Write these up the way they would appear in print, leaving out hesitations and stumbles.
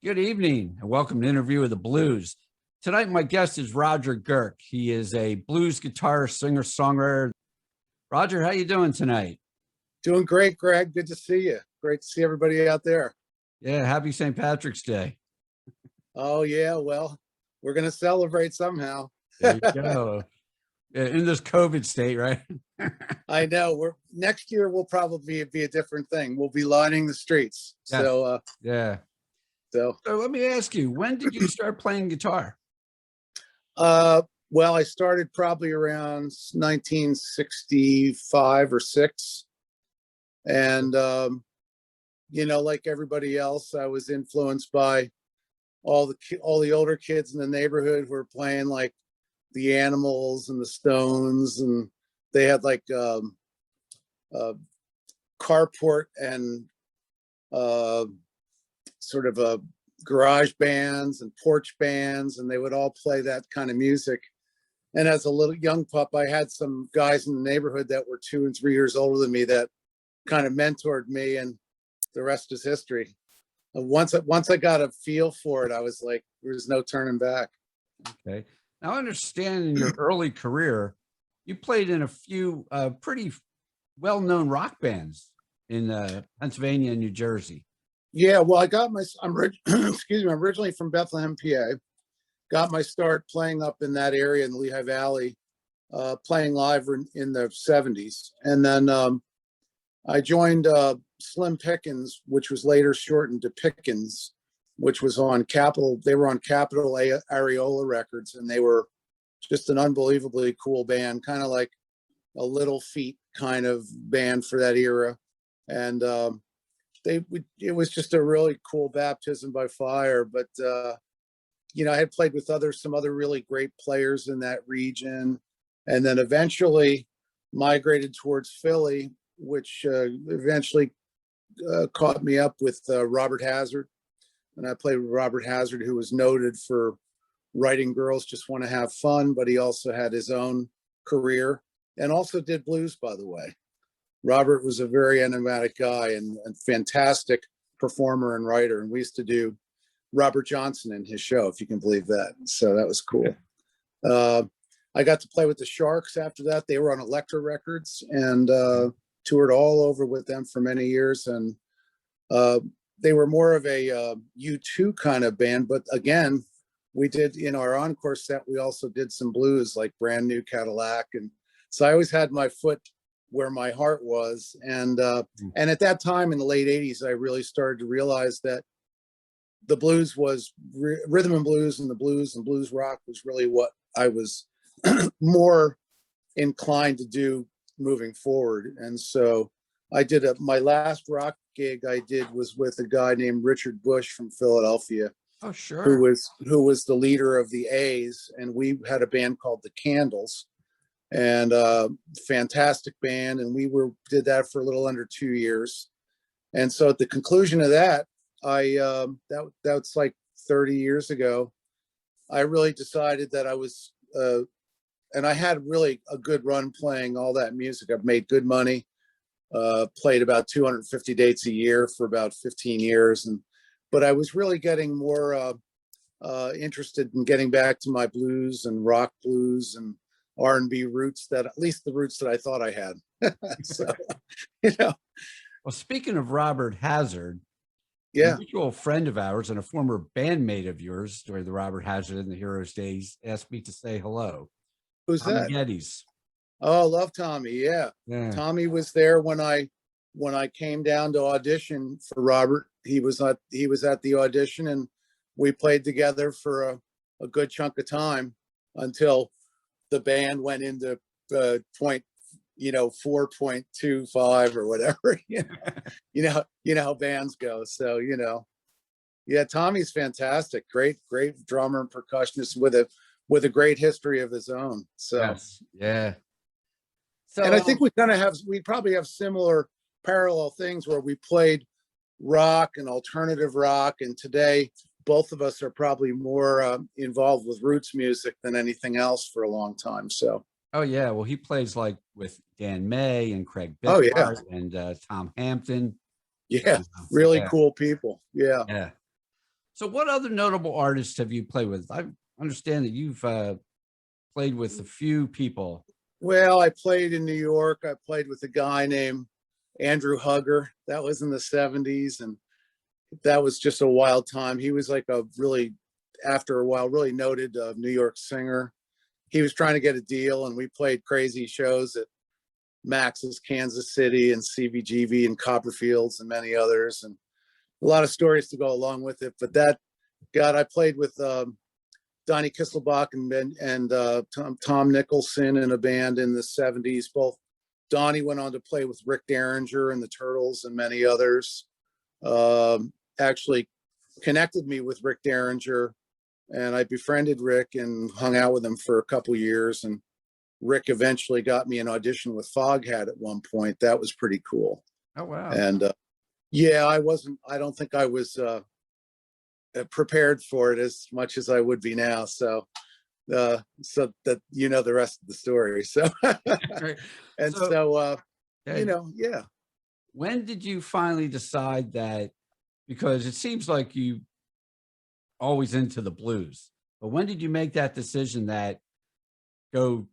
Good evening and welcome to Interview with the Blues. Tonight, my guest is Roger Girke. He is a blues guitarist, singer-songwriter. Roger, how you doing tonight? Doing great, Greg. Good to see you. Great to see everybody out there. Yeah, happy St. Patrick's Day. Oh, yeah. Well, we're going to celebrate somehow. There you go. In this COVID state, right? I know. Next year will probably be a different thing. We'll be lining the streets. Yes. So, yeah. So let me ask you, when did you start playing guitar? Well, I started probably around 1965 or 6. And, like everybody else, I was influenced by all the older kids in the neighborhood who were playing like the Animals and the Stones, and they had like carport and sort of a garage bands and porch bands, and they would all play that kind of music. And as a little young pup, I had some guys in the neighborhood that were 2 and 3 years older than me that kind of mentored me, and the rest is history. Once I got a feel for it, I was like, there's no turning back. Okay. Now, I understand in your early career, you played in a few pretty well-known rock bands in Pennsylvania and New Jersey. Yeah, well, I'm originally from Bethlehem, PA. Got my start playing up in that area in the Lehigh Valley, playing live in the 70s. And then I joined Slim Pickens, which was later shortened to Pickens, which was on Capitol. They were on Capitol Areola Records, and they were just an unbelievably cool band, kind of like a Little Feat kind of band for that era. And it was just a really cool baptism by fire. But I had played with some other really great players in that region, and then eventually migrated towards Philly, which eventually caught me up with Robert Hazard. And I played with Robert Hazard, who was noted for writing Girls Just Want to Have Fun, but he also had his own career and also did blues, by the way. Robert was a very enigmatic guy and fantastic performer and writer. And we used to do Robert Johnson in his show, if you can believe that. So that was cool. I got to play with the Sharks after that. They were on Elektra Records, and toured all over with them for many years. And they were more of a U2 kind of band. But again, we did, in our encore set, we also did some blues like Brand New Cadillac. And so I always had my foot where my heart was. And at that time in the late 80s, I really started to realize that the blues was rhythm and blues, and blues rock was really what I was more inclined to do moving forward. And so I did my last rock gig I did was with a guy named Richard Bush from Philadelphia. Oh, sure. Who was the leader of the A's, and we had a band called the Candles, and fantastic band, and we did that for a little under 2 years. And so at the conclusion of that, that's like 30 years ago, I really decided that I was and I had really a good run playing all that music. I've made good money, played about 250 dates a year for about 15 years. But I was really getting more interested in getting back to my blues and rock blues and R&B roots, at least the roots that I thought I had. So, Well, speaking of Robert Hazard, yeah, a mutual friend of ours and a former bandmate of yours during the Robert Hazard and the Heroes days asked me to say hello. Who's Tommy that? Geddes. Oh, love Tommy. Yeah. Tommy was there when I came down to audition for Robert. He was at the audition, and we played together for a good chunk of time until the band went into 4.25 or whatever. You know how bands go. So yeah, Tommy's fantastic. Great drummer and percussionist with a great history of his own. So yes, yeah. So, and I think we probably have similar parallel things where we played rock and alternative rock, and today both of us are probably more involved with roots music than anything else for a long time. So oh yeah, well, he plays like with Dan May and Craig Oh, yeah. Bickford and Tom Hampton. Yeah, really cool people. Yeah. Yeah. So what other notable artists have you played with? I understand that you've played with a few people. Well, I played in New York. I played with a guy named Andrew Hugger. That was in the 70s. And that was just a wild time. He was like a really, after a while, really noted New York singer. He was trying to get a deal, and we played crazy shows at Max's Kansas City and CBGB and Copperfields and many others. And a lot of stories to go along with it. But that, God, I played with Donnie Kisselbach and Tom Nicholson in a band in the 70s. Both Donnie went on to play with Rick Derringer and the Turtles and many others. Actually connected me with Rick Derringer, and I befriended Rick and hung out with him for a couple years. And Rick eventually got me an audition with Foghat at one point. That was pretty cool. Oh, wow. And yeah, I don't think I was prepared for it as much as I would be now. So that, you know, the rest of the story. So, Right. and So, so, yeah, you know, yeah. when did you finally decide that? Because it seems like you always into the blues, but when did you make that decision that go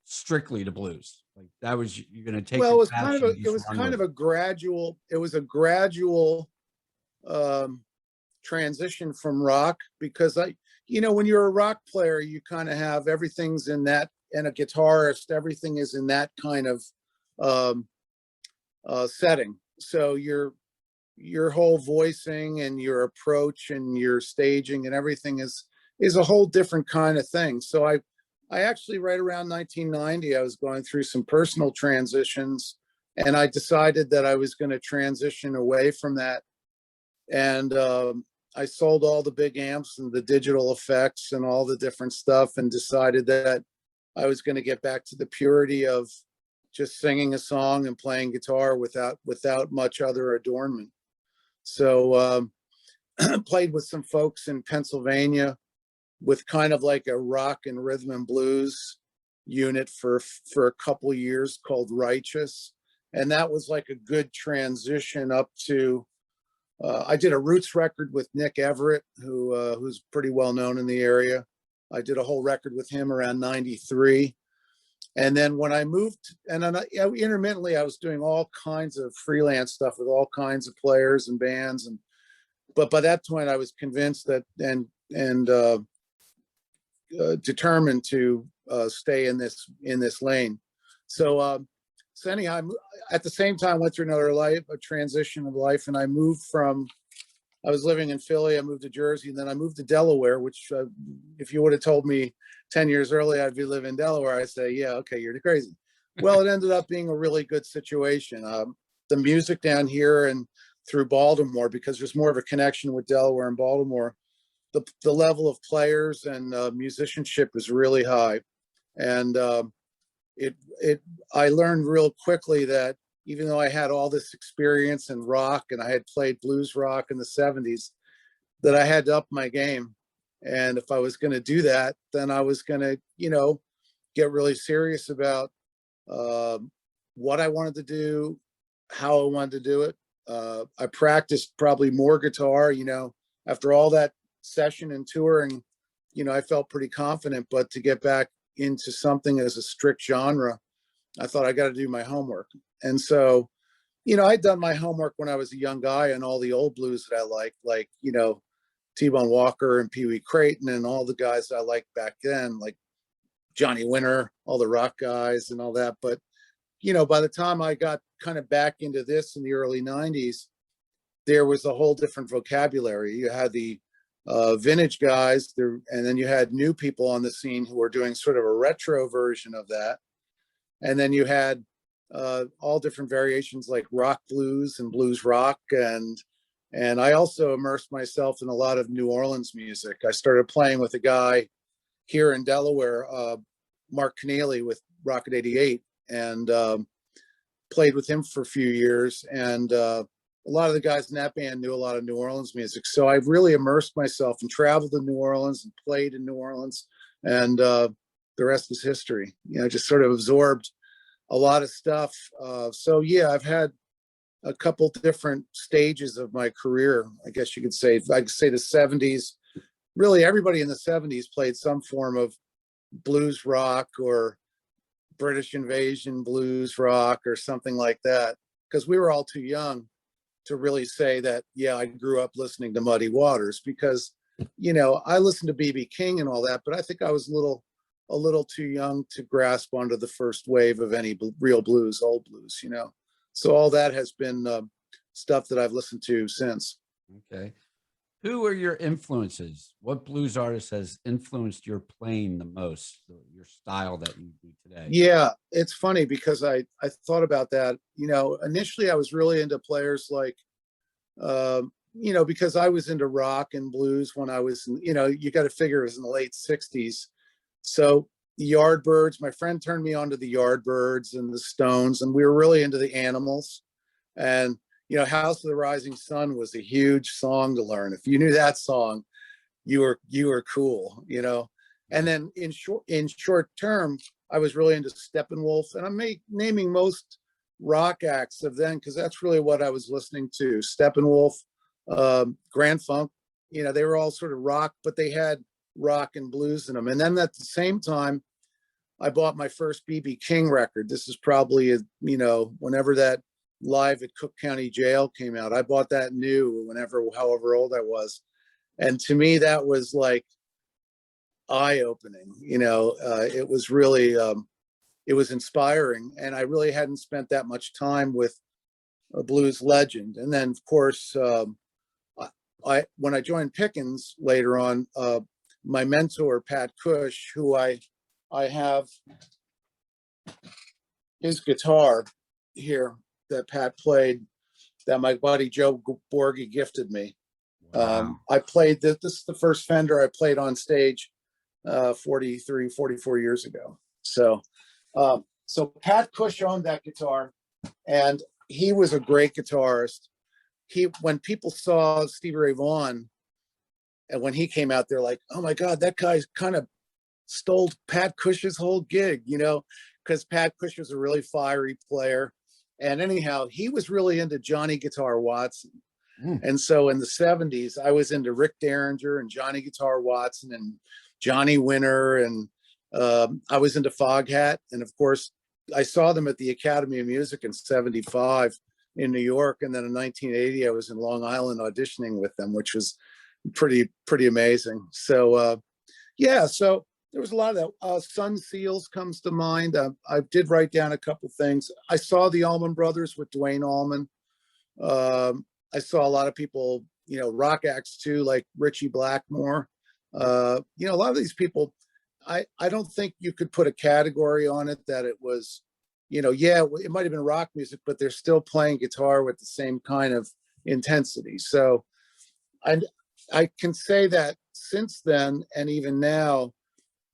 strictly to blues? Like that was, you're going to take Well, your it was passion and it just was run kind with of it. a gradual, it was a gradual transition from rock, because you know, when you're a rock player, you kind of have everything's in that, and a guitarist, everything is in that kind of um, setting. So your whole voicing and your approach and your staging and everything is a whole different kind of thing. So I actually, right around 1990, I was going through some personal transitions, and I decided that I was going to transition away from that. And I sold all the big amps and the digital effects and all the different stuff, and decided that I was going to get back to the purity of just singing a song and playing guitar without much other adornment. So played with some folks in Pennsylvania with kind of like a rock and rhythm and blues unit for a couple years called Righteous. And that was like a good transition up to, I did a roots record with Nick Everett, who's pretty well known in the area. I did a whole record with him around 93. And then when I moved, and then intermittently, I was doing all kinds of freelance stuff with all kinds of players and bands. But by that point, I was convinced that and determined to stay in this lane. So anyhow, at the same time, went through a transition of life, and I moved from. I was living in Philly. I moved to Jersey, and then I moved to Delaware. Which, if you would have told me 10 years earlier I'd be living in Delaware, I'd say, yeah, okay, you're crazy. Well, it ended up being a really good situation. The music down here and through Baltimore, because there's more of a connection with Delaware and Baltimore, the level of players and musicianship is really high. And I learned real quickly that even though I had all this experience in rock and I had played blues rock in the 70s, that I had to up my game. And if I was going to do that, then I was going to, you know, get really serious about what I wanted to do, how I wanted to do it. I practiced probably more guitar, you know, after all that session and touring, you know, I felt pretty confident. But to get back into something as a strict genre, I thought I got to do my homework. And so, you know, I'd done my homework when I was a young guy and all the old blues that I liked, like, you know, T-Bone Walker and Pee Wee Crayton and all the guys that I liked back then, like Johnny Winter, all the rock guys and all that. But, you know, by the time I got kind of back into this in the early 90s, there was a whole different vocabulary. You had the vintage guys there, and then you had new people on the scene who were doing sort of a retro version of that. And then you had all different variations like rock blues and blues rock. And I also immersed myself in a lot of New Orleans music. I started playing with a guy here in Delaware, Mark Keneally with Rocket 88, and played with him for a few years. And a lot of the guys in that band knew a lot of New Orleans music. So I really immersed myself and traveled to New Orleans and played in New Orleans. And the rest is history. You know, just sort of absorbed a lot of stuff. So yeah, I've had a couple different stages of my career, I guess you could say. I could say the 70s, really everybody in the 70s played some form of blues rock or British invasion blues rock or something like that, because we were all too young to really say that, yeah, I grew up listening to Muddy Waters, because, I listened to BB King and all that, but I think I was a little too young to grasp onto the first wave of any real blues, old blues. So all that has been stuff that I've listened to since. Okay. Who are your influences? What blues artist has influenced your playing the most, your style that you do today? Yeah, it's funny because I thought about that. Initially I was really into players like, because I was into rock and blues when I was, you got to figure it was in the late 60s. So the Yardbirds, my friend turned me on to the Yardbirds and the Stones, and we were really into the Animals. And, House of the Rising Sun was a huge song to learn. If you knew that song, you were cool. And then in short term, I was really into Steppenwolf, and I'm naming most rock acts of then because that's really what I was listening to. Steppenwolf, Grand Funk, they were all sort of rock, but they had rock and blues in them. And then at the same time, I bought my first BB King record. This is probably, whenever that Live at Cook County Jail came out. I bought that new however old I was. And to me, that was like eye-opening. It was really, it was inspiring. And I really hadn't spent that much time with a blues legend. And then, of course, when I joined Pickens later on, my mentor, Pat Cush, who I have his guitar here that Pat played, that my buddy Joe Borgie gifted me. Wow. I played this is the first Fender I played on stage 43, 44 years ago. So Pat Cush owned that guitar, and he was a great guitarist. When people saw Stevie Ray Vaughan, and when he came out, they're like, oh my God, that guy's kind of stole Pat Cush's whole gig, because Pat Cush was a really fiery player. And anyhow, he was really into Johnny Guitar Watson. And so in the 70s, I was into Rick Derringer and Johnny Guitar Watson and Johnny Winter. And I was into Foghat. And of course, I saw them at the Academy of Music in 75 in New York. And then in 1980, I was in Long Island auditioning with them, which was pretty amazing. So, so there was a lot of that. Sun Seals comes to mind. I did write down a couple things. I saw the Allman Brothers with Duane Allman. I saw a lot of people, rock acts too, like Ritchie Blackmore. A lot of these people, I don't think you could put a category on it that it was, it might have been rock music, but they're still playing guitar with the same kind of intensity. So I can say that since then, and even now,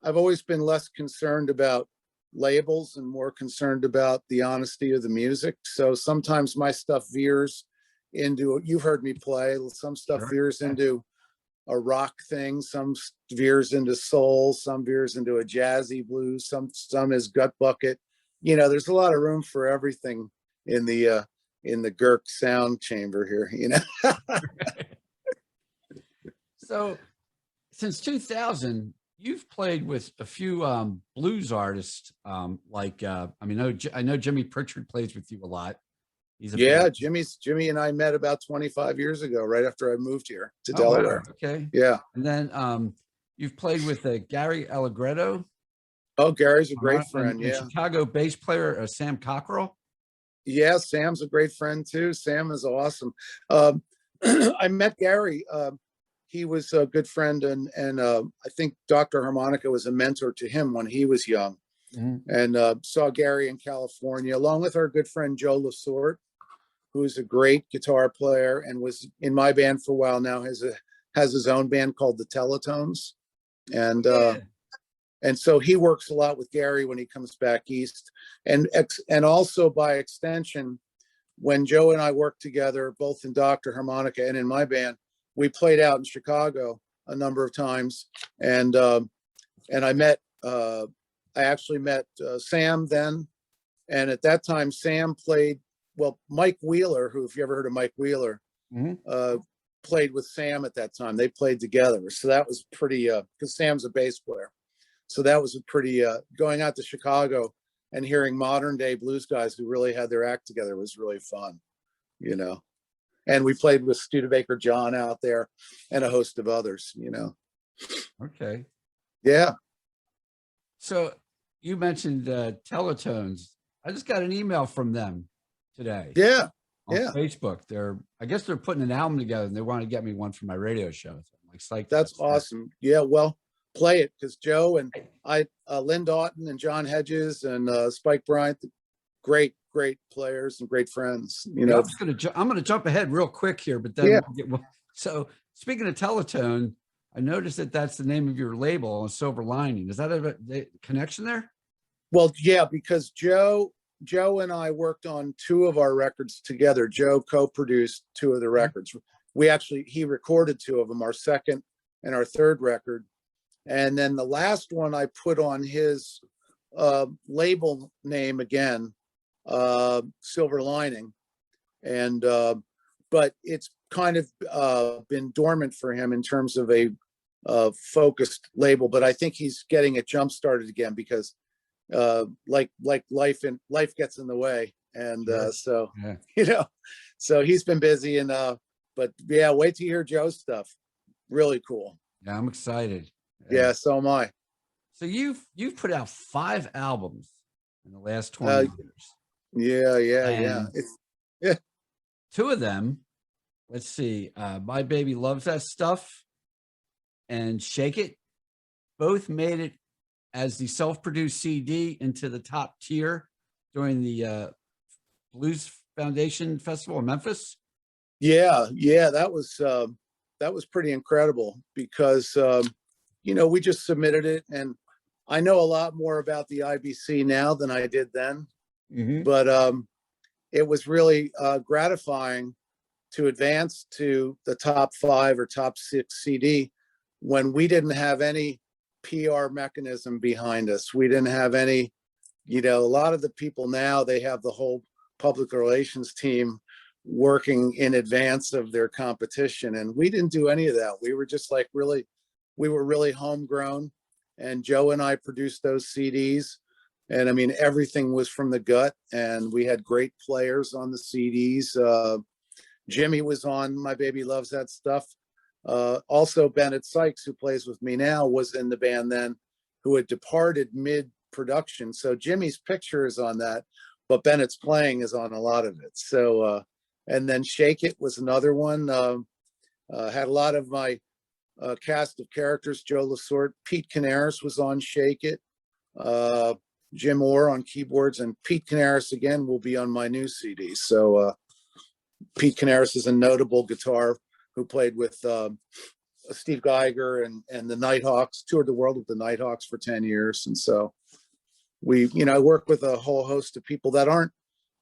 I've always been less concerned about labels and more concerned about the honesty of the music. So sometimes my stuff veers into, you've heard me play, some stuff veers into a rock thing, some veers into soul, some veers into a jazzy blues, some is gut bucket. There's a lot of room for everything in the Girke sound chamber here. So since 2000, you've played with a few blues artists. I know Jimmy Pritchard plays with you a lot. Yeah, Jimmy and I met about 25 years ago, right after I moved here to Delaware. Wow. Okay. Yeah. And then you've played with Gary Allegretto. Oh, Gary's a great friend. And Yeah. Chicago bass player Sam Cockrell. Yeah, Sam's a great friend too. Sam is awesome. I met Gary. He was a good friend, and I think Dr. Harmonica was a mentor to him when he was young. And saw Gary in California, along with our good friend Joe Lasorte, who's a great guitar player and was in my band for a while now. Has his own band called the Teletones, and so he works a lot with Gary when he comes back east, and also by extension, when Joe and I worked together, both in Dr. Harmonica and in my band, we played out in Chicago a number of times, and I actually met Sam then, and at that time Sam played well, Mike Wheeler, who, if you ever heard of Mike Wheeler, Mhm. played with Sam at that time. They played together. So that was pretty, because Sam's a bass player. So that was a pretty, going out to Chicago and hearing modern day blues guys who really had their act together was really fun, you know. And we played with Studebaker John out there and a host of others, you know. Okay. Yeah. So you mentioned Teletones. I just got an email from them today Yeah. on Yeah. Facebook. I guess they're putting an album together and they want to get me one for my radio show. So I'm like psyched. That's about that. awesome. Yeah. Well, play it because Joe and Lynn Doughton and John Hedges and Spike Bryant, great, great players and great friends, you Yeah, know. I'm gonna jump ahead real quick here, but then Yeah. so speaking of Teletone, I noticed that that's the name of your label on Silver Lining. Is that a connection there? Well, yeah, because Joe and I worked on two of our records together. Joe co-produced two of the records. He recorded two of them, our second and our third record. And then the last one I put on his label name again, Silver Lining. And but it's kind of been dormant for him in terms of a focused label. But I think he's getting it jump started again because like life gets in the way, and Sure. so Yeah. you know, so he's been busy. And but yeah, wait to hear Joe's stuff. Really cool. Yeah, I'm excited. Yeah, so am I. So you've put out 5 albums in the last 20 years. Yeah. And It's yeah. 2 of them, let's see, My Baby Loves That Stuff and Shake It, both made it as the self-produced CD into the top tier during the Blues Foundation Festival in Memphis. Yeah, that was pretty incredible because you know, we just submitted it, and I know a lot more about the IBC now than I did then. Mm-hmm. But it was really gratifying to advance to the top 5 or top 6 CD when we didn't have any PR mechanism behind us. We didn't have any, you know, a lot of the people now, they have the whole public relations team working in advance of their competition. And we didn't do any of that. We were just like we were really homegrown. And Joe and I produced those CDs. And I mean, everything was from the gut, and we had great players on the CDs. Jimmy was on My Baby Loves That Stuff. Also, Bennett Sykes, who plays with me now, was in the band then, who had departed mid-production. So Jimmy's picture is on that, but Bennett's playing is on a lot of it. So, and then Shake It was another one. Had a lot of my cast of characters. Joe Lasorte, Pete Canaris was on Shake It. Jim Orr on keyboards, and Pete Canaris again will be on my new CD. So Pete Canaris is a notable guitar who played with Steve Geiger and the Nighthawks, toured the world with the Nighthawks for 10 years. And so we, you know, I work with a whole host of people that aren't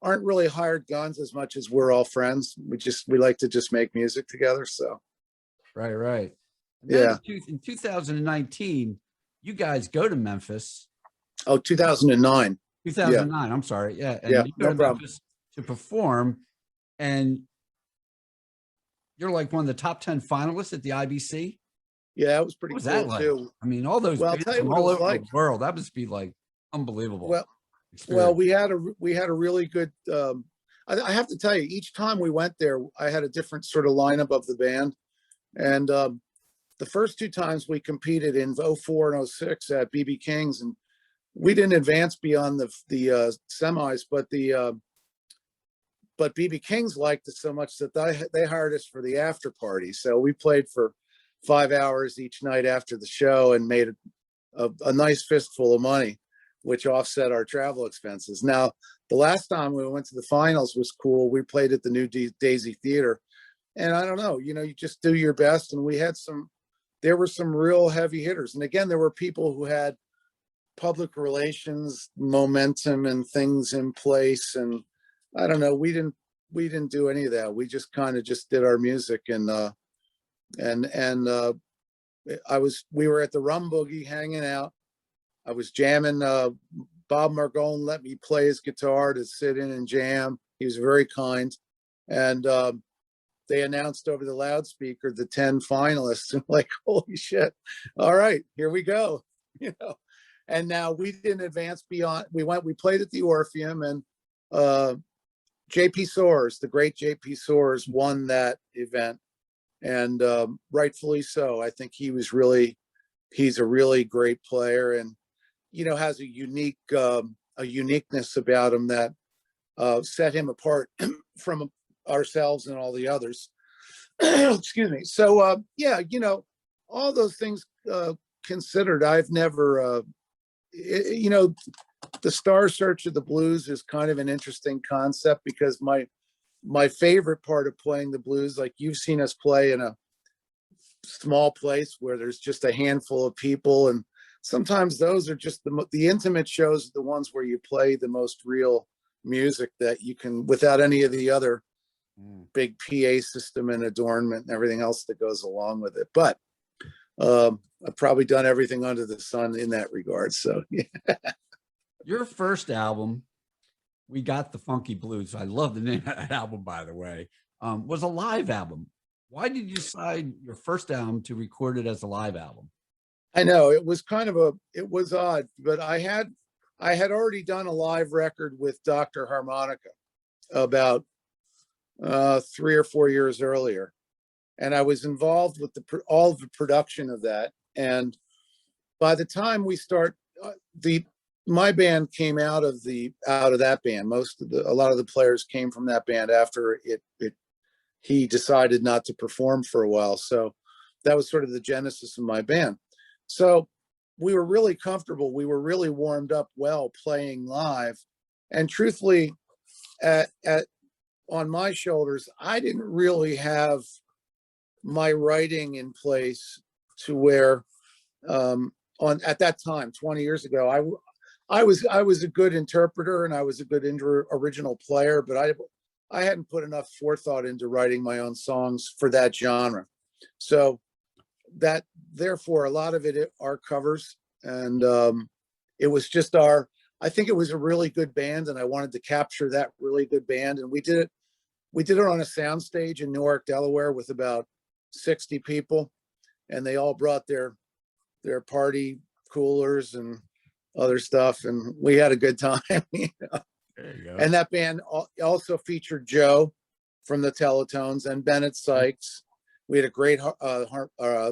really hired guns as much as we're all friends. We like to just make music together. So Right. And yeah. in 2019, you guys go to Memphis. Oh, 2009. 2009. I'm sorry. Yeah. And Yeah, you go no to problem. Memphis to perform, and you're like one of the top 10 finalists at the IBC. Yeah, it was What pretty was cool that like? too. I mean, all those Well, I'll bands tell you from what it all was over like. the world. That must be like unbelievable. Well, experience. we had a really good. I have to tell you, each time we went there, I had a different sort of lineup of the band, and the first 2 times we competed in 04 and 06 at BB King's, and we didn't advance beyond the semis, but BB King's liked us so much that they hired us for the after party. So we played for 5 hours each night after the show and made a nice fistful of money, which offset our travel expenses. Now, the last time we went to the finals was cool. We played at the New Daisy Theater, and I don't know, you know, you just do your best. And there were some real heavy hitters. And again, there were people who had public relations momentum and things in place. And I don't know, we didn't do any of that. We just kind of just did our music. And we were at the Rum Boogie hanging out. I was jamming. Bob Margone let me play his guitar to sit in and jam. He was very kind. And they announced over the loudspeaker the 10 finalists. And like, holy shit. All right, here we go. You know, and now we didn't advance beyond, we played at the Orpheum, and JP Soares, the great JP Soares, won that event. And rightfully so. I think he's a really great player, and, you know, has a uniqueness about him that set him apart from ourselves and all the others. Excuse me. So yeah, you know, all those things considered, I've never you know, the Star Search of the Blues is kind of an interesting concept, because my favorite part of playing the blues, like you've seen us play in a small place where there's just a handful of people, and sometimes those are just the intimate shows, the ones where you play the most real music that you can, without any of the other big PA system and adornment and everything else that goes along with it. But I've probably done everything under the sun in that regard. So yeah. Your first album, We Got the Funky Blues, I love the name of that album, by the way, was a live album. Why did you decide your first album to record it as a live album? I know it was it was odd, but I had already done a live record with Dr. Harmonica about 3 or 4 years earlier, and I was involved with all of the production of that. And by the time we start, my band came out of that band. A lot of the players came from that band after he decided not to perform for a while. So that was sort of the genesis of my band. So we were really comfortable. We were really warmed up well playing live. And truthfully, on my shoulders, I didn't really have my writing in place to where at that time, 20 years ago, I was a good interpreter and I was a good original player, but I hadn't put enough forethought into writing my own songs for that genre. So therefore a lot of it are covers, and it was just I think it was a really good band, and I wanted to capture that really good band. And we did it on a soundstage in Newark, Delaware, with about 60 people, and they all brought their party coolers and other stuff, and we had a good time. You know? There you go. And that band also featured Joe from the Teletones and Bennett Sykes. We had a great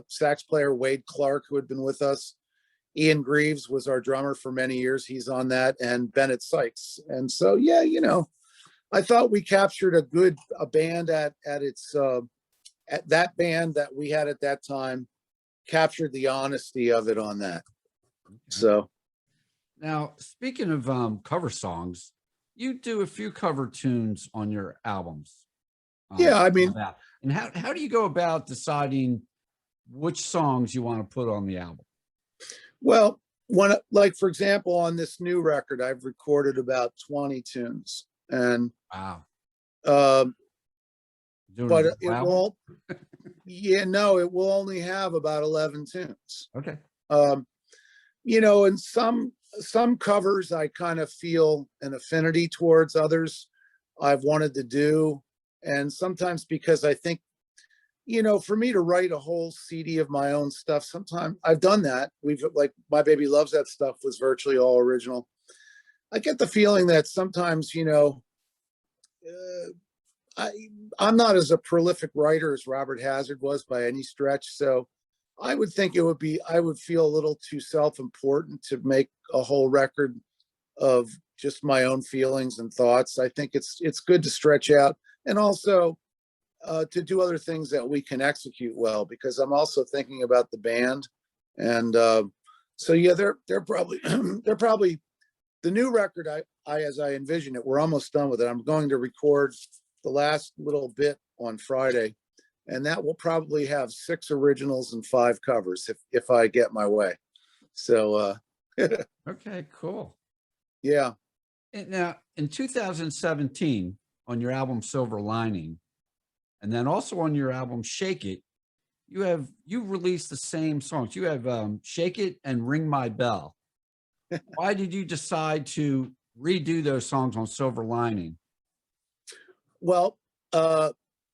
sax player, Wade Clark, who had been with us. Ian Greaves was our drummer for many years. He's on that, and Bennett Sykes. And so, yeah, you know, I thought we captured a band at that band that we had at that time, captured the honesty of it on that. Okay. So now, speaking of cover songs, you do a few cover tunes on your albums. Yeah, I mean, and how do you go about deciding which songs you want to put on the album? Well, like for example, on this new record, I've recorded about 20 tunes, and wow. But it won't. Yeah, no, it will only have about 11 tunes. Okay. You know, and some covers I kind of feel an affinity towards, others I've wanted to do. And sometimes because I think, you know, for me to write a whole CD of my own stuff, sometimes I've done that. Like My Baby Loves That Stuff was virtually all original. I get the feeling that sometimes, you know, I'm not as a prolific writer as Robert Hazard was by any stretch. So I would think I would feel a little too self-important to make a whole record of just my own feelings and thoughts. I think it's good to stretch out, and also to do other things that we can execute well, because I'm also thinking about the band. And so yeah, they're probably the new record. As I envision it, we're almost done with it. I'm going to record the last little bit on Friday, and that will probably have 6 originals and 5 covers if I get my way. So okay, cool. Yeah. And now in 2017, on your album Silver Lining, and then also on your album Shake It, you released the same songs. You have Shake It and Ring My Bell. Why did you decide to redo those songs on Silver Lining? Well, uh,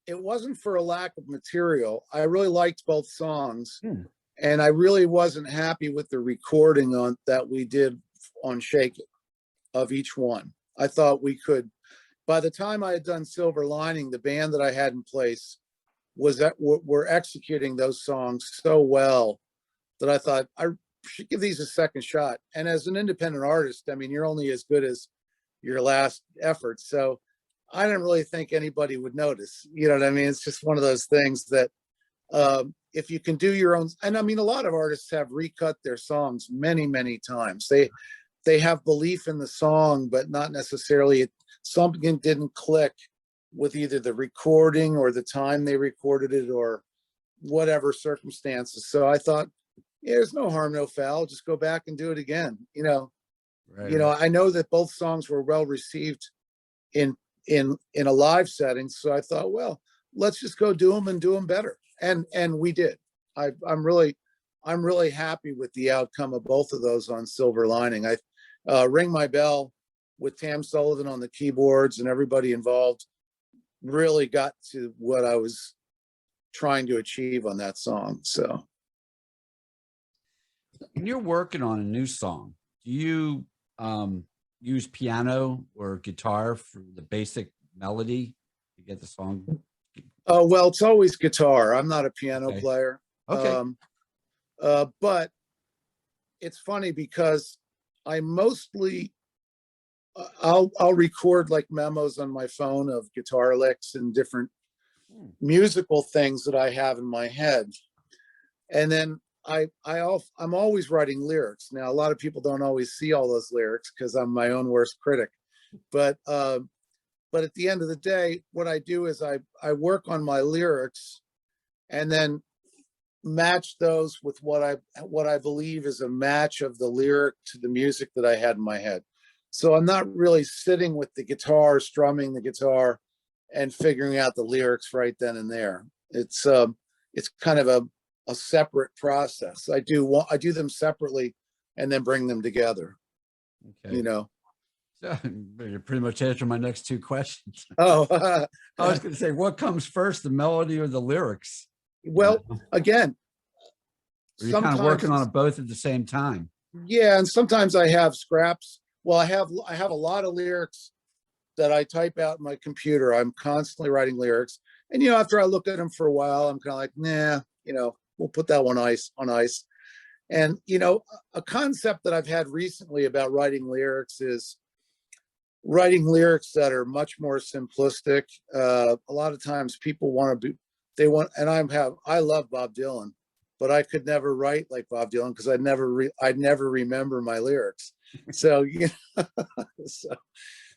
it wasn't for a lack of material. I really liked both songs, Hmm. and I really wasn't happy with the recording on that we did on Shake It of each one. I thought we could. By the time I had done Silver Lining, the band that I had in place was that were executing those songs so well that I thought I should give these a second shot. And as an independent artist, I mean, you're only as good as your last effort. So I didn't really think anybody would notice. You know what I mean? It's just one of those things that if you can do your own, and I mean, a lot of artists have recut their songs many, many times. They have belief in the song, but not necessarily something didn't click with either the recording or the time they recorded it or whatever circumstances. So I thought, yeah, there's no harm, no foul. Just go back and do it again. Right, right. I know that both songs were well received in in a live setting. So I thought, well, let's just go do them and do them better. And we did. I'm really happy with the outcome of both of those on Silver Lining. I Ring My Bell with Tam Sullivan on the keyboards and everybody involved really got to what I was trying to achieve on that song. So When you're working on a new song, do you use piano or guitar for the basic melody to get the song? well, it's always guitar. I'm not a piano Okay. player. Okay. But it's funny because I mostly I'll record like memos on my phone of guitar licks and different Hmm. musical things that I have in my head, and then I'm always writing lyrics. Now a lot of people don't always see all those lyrics because I'm my own worst critic, but at the end of the day, what I do is I work on my lyrics and then match those with what I believe is a match of the lyric to the music that I had in my head. So I'm not really sitting with the guitar, strumming the guitar and figuring out the lyrics right then and there. It's kind of a separate process. I do them separately and then bring them together, you Okay. know. So you pretty much answered my next two questions. Oh, I was going to say, what comes first, the melody or the lyrics? You well, know, again, or you're kind of sometimes working on it both at the same time. yeah, and sometimes I have scraps. Well, I have a lot of lyrics that I type out in my computer. I'm constantly writing lyrics. And after I look at them for a while, I'm kind of like, nah, we'll put that one on ice. And a concept that I've had recently about writing lyrics is writing lyrics that are much more simplistic. A lot of times people want to be, and I love Bob Dylan, but I could never write like Bob Dylan because I'd never remember my lyrics. So,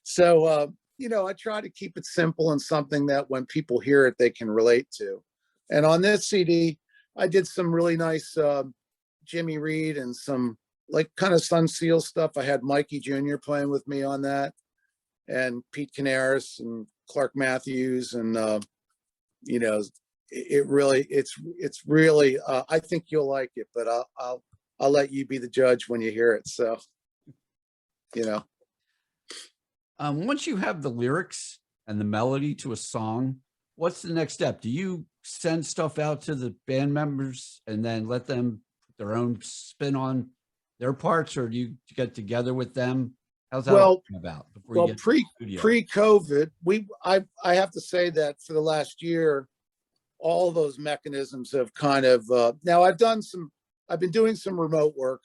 so, I try to keep it simple and something that when people hear it, they can relate to. And on this CD, I did some really nice Jimmy Reed and some like kind of Sun Seal stuff. I had Mikey Jr. playing with me on that, and Pete Canaris and Clark Matthews, and you know, it's really I think you'll like it, but I'll let you be the judge when you hear it. So you know. Once you have the lyrics and the melody to a song, what's the next step? Do you send stuff out to the band members and then let them put their own spin on their parts, or do you get together with them? How's that all Well, come about before you well, get to the studio? pre-COVID, I have to say that for the last year, all those mechanisms have kind of now I've been doing some remote work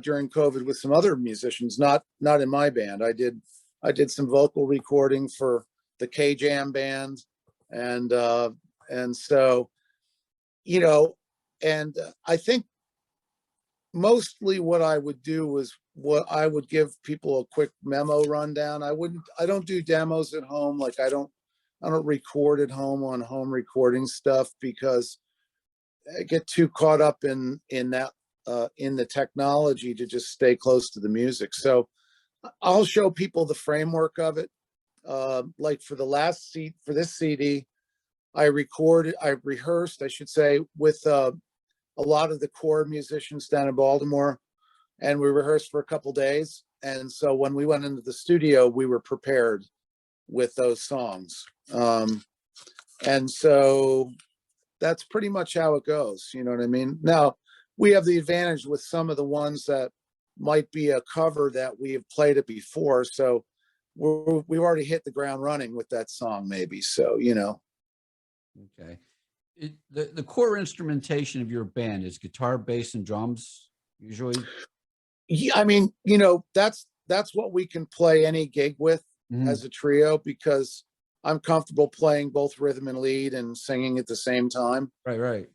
during COVID with some other musicians, not in my band. I did some vocal recording for the K Jam band, and so and I think mostly what I would do was what I would give people a quick memo rundown. I don't do demos at home. Like I don't record at home on home recording stuff because I get too caught up in that in the technology to just stay close to the music. So I'll show people the framework of it. Like for this CD, I rehearsed, I should say, with a lot of the core musicians down in Baltimore, and we rehearsed for a couple days. And so when we went into the studio, we were prepared. with those songs. And so that's pretty much how it goes. You know what I mean? Now, we have the advantage with some of the ones that might be a cover that we have played it before. So we've already hit the ground running with that song, maybe. So, you know. Okay. The core instrumentation of your band is guitar, bass, and drums usually? Yeah, I mean, you know, that's what we can play any gig with Mhm. as a trio, because I'm comfortable playing both rhythm and lead and singing at the same time. Right, right.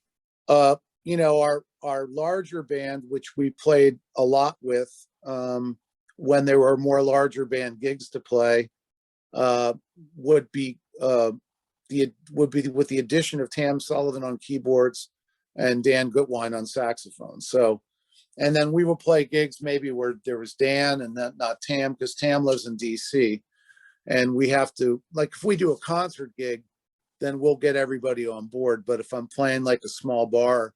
You know, our larger band, which we played a lot with, when there were more larger band gigs to play, uh, would be with the addition of Tam Sullivan on keyboards and Dan Goodwine on saxophone. So, and then we will play gigs maybe where there was Dan and not Tam, because Tam lives in DC, and we have to, like, if we do a concert gig, then we'll get everybody on board. But if I'm playing like a small bar,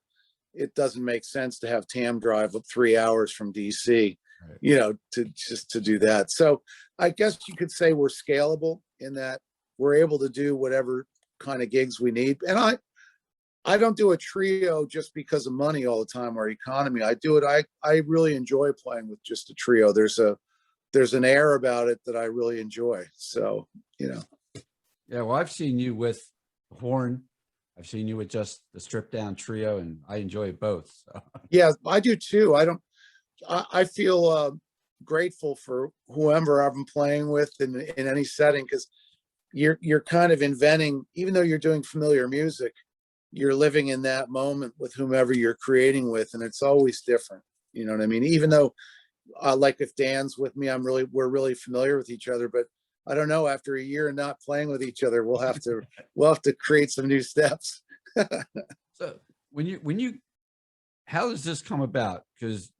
it doesn't make sense to have Tam drive up 3 hours from DC, Right. you know, to do that. So I guess you could say we're scalable in that we're able to do whatever kind of gigs we need. And I don't do a trio just because of money all the time or economy. I do it. I really enjoy playing with just a trio. There's an air about it that I really enjoy. So, you know. Yeah, well, I've seen you with horn. I've seen you with just the stripped down trio, and I enjoy both. So. Yeah, I do too. I feel grateful for whoever I'm playing with in any setting, because you're kind of inventing, even though you're doing familiar music, you're living in that moment with whomever you're creating with, and it's always different. You know what I mean? Even though, like, if Dan's with me, we're really familiar with each other, but I don't know, after a year of not playing with each other, we'll have to create some new steps. So when you how does this come about? Because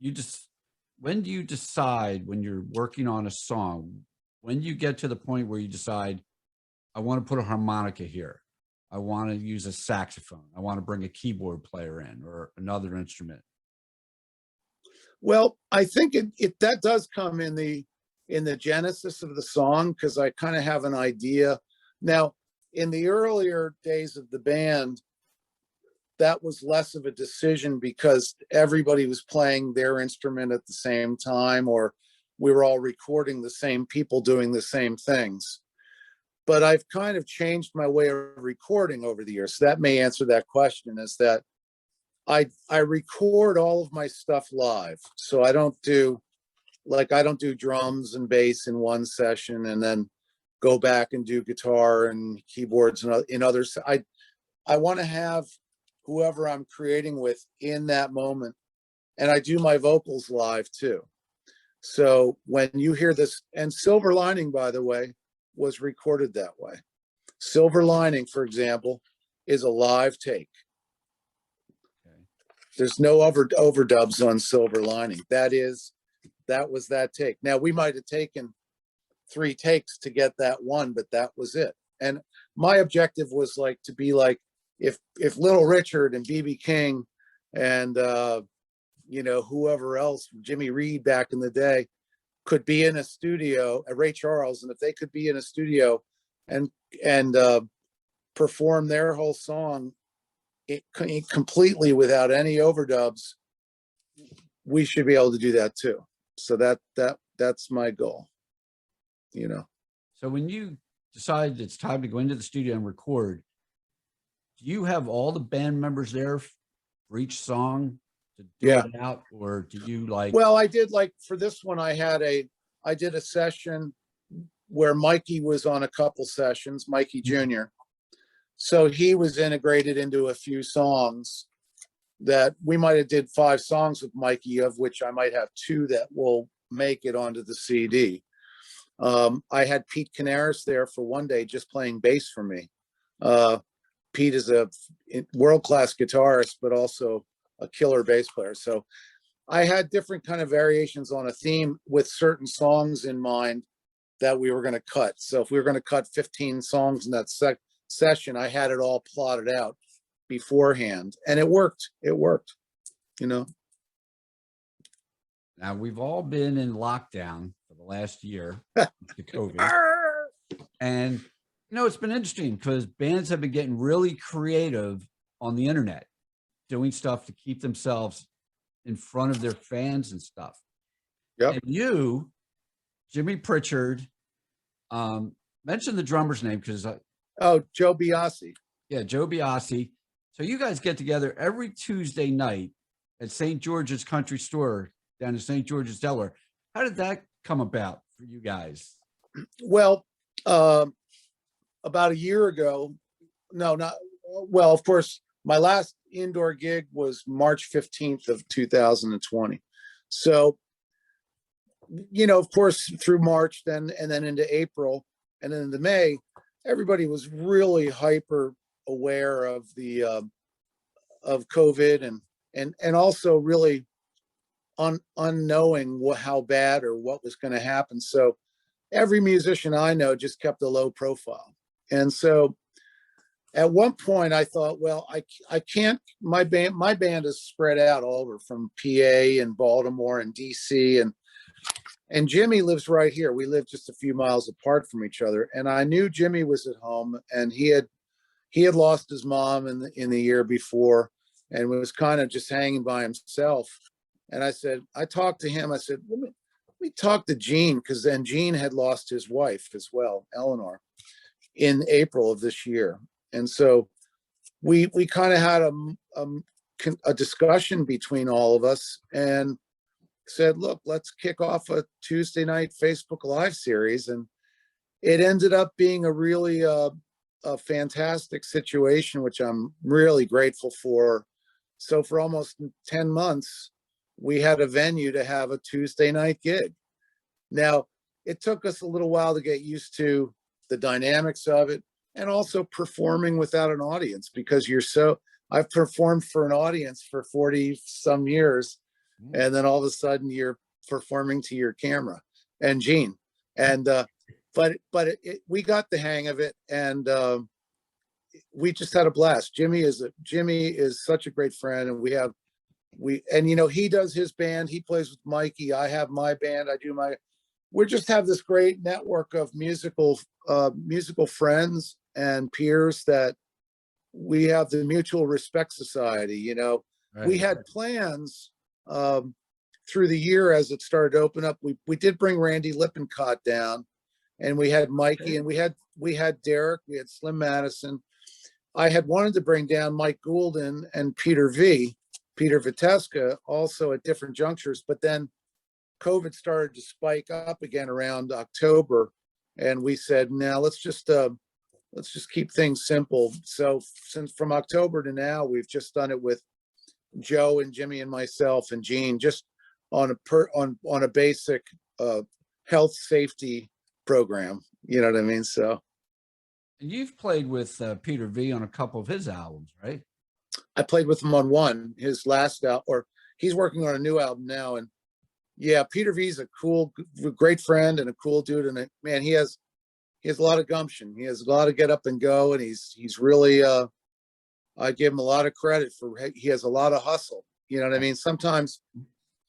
when do you decide when you're working on a song? When do you get to the point where you decide, I want to put a harmonica here, I want to use a saxophone, I want to bring a keyboard player in or another instrument? Well, I think it that does come in the genesis of the song, because I kind of have an idea. Now, in the earlier days of the band, that was less of a decision because everybody was playing their instrument at the same time, or we were all recording the same people doing the same things. But I've kind of changed my way of recording over the years. So that may answer that question, is that I record all of my stuff live. So I don't do drums and bass in one session and then go back and do guitar and keyboards and in others. I want to have whoever I'm creating with in that moment. And I do my vocals live too. So when you hear this, and Silver Lining, by the way, was recorded that way. Silver Lining, for example, is a live take. Okay. There's no overdubs on Silver Lining. That was that take. Now, we might have taken 3 takes to get that one, but that was it. And my objective was like to be like, if Little Richard and BB King and you know, whoever else, Jimmy Reed back in the day, could be in a studio, Ray Charles, and if they could be in a studio and and perform their whole song completely without any overdubs, we should be able to do that too. So that's my goal, you know. So when you decide it's time to go into the studio and record, do you have all the band members there for each song to do Yeah. it out, or do you like? Well, I did, like, for this one, I did a session where Mikey was on a couple sessions, Mikey Jr. So he was integrated into a few songs that we might have did 5 songs with Mikey, of which I might have 2 that will make it onto the CD. I had Pete Canaris there for one day just playing bass for me. Pete is a world-class guitarist, but also a killer bass player. So I had different kind of variations on a theme with certain songs in mind that we were going to cut. So if we were going to cut 15 songs in that session, I had it all plotted out beforehand, and it worked. It worked, you know. Now we've all been in lockdown for the last year, the COVID, And, it's been interesting because bands have been getting really creative on the internet, doing stuff to keep themselves in front of their fans and stuff. Yep. And you, Jimmy Pritchard, mention the drummer's name because, Oh, Joe Biasi. yeah, Joe Biasi. So you guys get together every Tuesday night at St. George's Country Store down in St. George's, Delaware. How did that come about for you guys? Well, about a year ago, no, not well. Of course, my last indoor gig was March 15th of 2020. So, of course, through March, then and then into April, and then into May, everybody was really hyper aware of the of COVID and also really unknowing how bad or what was going to happen. So every musician I know just kept a low profile. And so at one point I thought, well, I can't, my band is spread out all over from PA and Baltimore and DC and Jimmy lives right here. We live just a few miles apart from each other. And I knew Jimmy was at home and he had lost his mom in the year before and was kind of just hanging by himself. And I talked to him. I said, let me talk to Gene, because then Gene had lost his wife as well, Eleanor, in April of this year. And so we kind of had a discussion between all of us and said, look, let's kick off a Tuesday night Facebook Live series. And it ended up being a really a fantastic situation, which I'm really grateful for. So for almost 10 months, we had a venue to have a Tuesday night gig. Now, it took us a little while to get used to the dynamics of it and also performing without an audience, because I've performed for an audience for 40 some years. And then all of a sudden you're performing to your camera and Gene. And, but we got the hang of it and we just had a blast. Jimmy is such a great friend, and he does his band. He plays with Mikey. I have my band. We just have this great network of musical friends and peers that we have the Mutual Respect Society. Right. We had plans through the year as it started to open up. We did bring Randy Lippincott down, and we had Mikey, and we had Derek, we had Slim Madison. I had wanted to bring down Mike Goulden and Peter Viteska, also at different junctures, but then COVID started to spike up again around October, and we said, now let's just keep things simple. So since from October to now, we've just done it with Joe and Jimmy and myself and Gene, just on a basic health safety program. You know what I mean? So. And you've played with Peter V on a couple of his albums, right? I played with him on one, his last album, or he's working on a new album now. And yeah, Peter V's a great friend and a cool dude. And man, he has a lot of gumption. He has a lot of get up and go. And he's really, I give him a lot of credit he has a lot of hustle. You know what I mean? Sometimes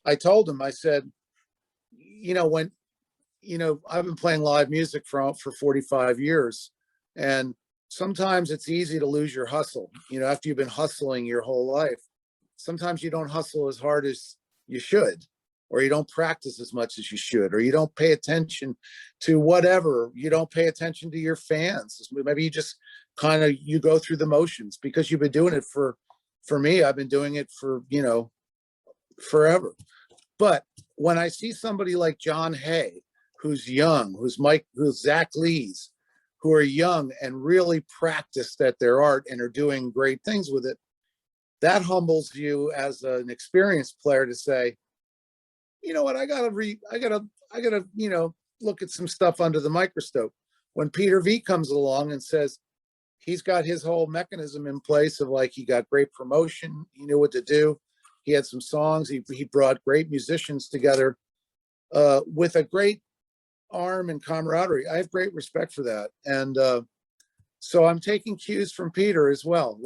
I told him, I said, I've been playing live music for 45 years. And sometimes it's easy to lose your hustle, after you've been hustling your whole life. Sometimes you don't hustle as hard as you should, or you don't practice as much as you should, or you don't pay attention to whatever. You don't pay attention to your fans. Maybe you just you go through the motions because you've been doing it for me, I've been doing it for, forever. But when I see somebody like John Hay, who's young, who's Zach Lees, who are young and really practiced at their art and are doing great things with it, that humbles you as an experienced player to say, you know what, I gotta look at some stuff under the microscope. When Peter V comes along and says he's got his whole mechanism in place of he got great promotion, he knew what to do, he had some songs, he brought great musicians together with a great arm and camaraderie. I have great respect for that. And so I'm taking cues from Peter as well.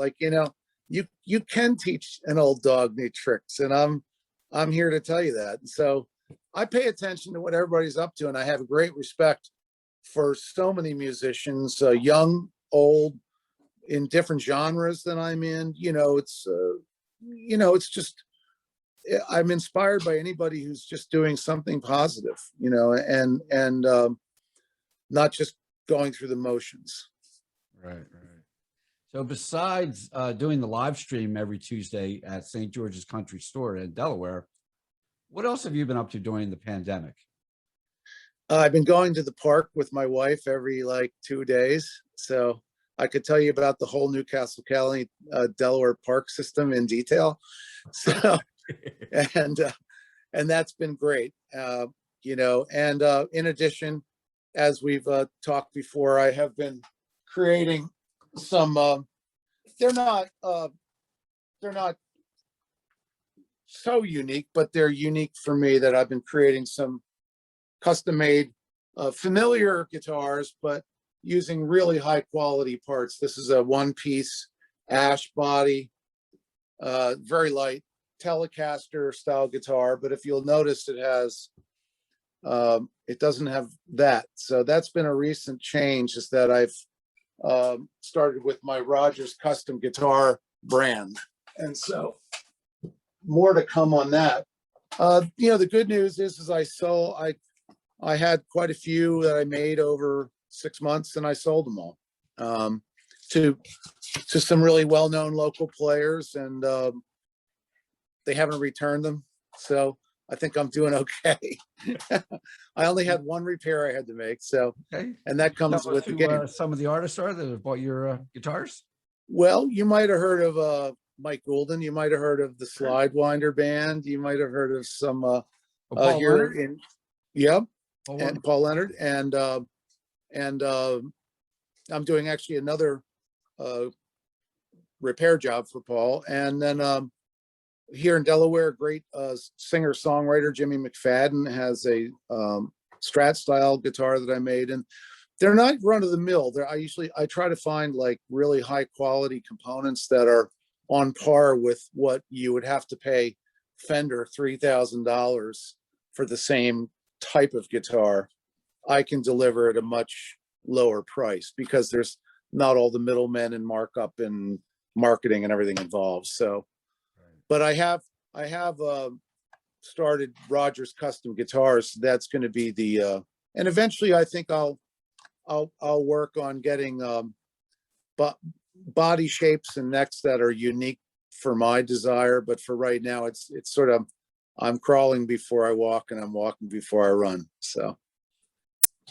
You can teach an old dog new tricks, and I'm here to tell you that. So I pay attention to what everybody's up to, and I have a great respect for so many musicians, young, old, in different genres than I'm in. It's just, I'm inspired by anybody who's just doing something positive, and not just going through the motions. Right, right. So besides doing the live stream every Tuesday at St. George's Country Store in Delaware, what else have you been up to during the pandemic? I've been going to the park with my wife every like 2 days. So I could tell you about the whole Newcastle County, Delaware park system in detail. So, and, uh, and that's been great. And in addition, as we've talked before, I have been creating some, they're not, they're not so unique, but they're unique for me, that I've been creating some custom made, familiar guitars, but using really high quality parts. This is a one piece ash body, very light Telecaster style guitar, but if you'll notice, it doesn't have that. So that's been a recent change, is that I've started with my Rogers custom guitar brand. And so more to come on that. The good news is I had quite a few that I made over 6 months, and I sold them all, to some really well-known local players, and they haven't returned them. So I think I'm doing okay. I only had one repair I had to make. So, Okay. and that comes Tell us with the who game. some of the artists are that have bought your guitars. Well, you might have heard of Mike Goulden. You might have heard of the Sure. Slidewinder band. You might have heard of some Paul here Leonard? in, yep, Paul and Paul Leonard, and I'm doing actually another repair job for Paul. And then here in Delaware, great singer songwriter Jimmy McFadden has a Strat style guitar that I made, and they're not run of the mill. I try to find like really high quality components that are on par with what you would have to pay Fender $3,000 for the same type of guitar. I can deliver at a much lower price because there's not all the middlemen and markup and marketing and everything involved. So, but I have started Rogers Custom Guitars. That's going to be the and eventually I think I'll work on getting body shapes and necks that are unique for my desire. But for right now, it's sort of, I'm crawling before I walk, and I'm walking before I run. So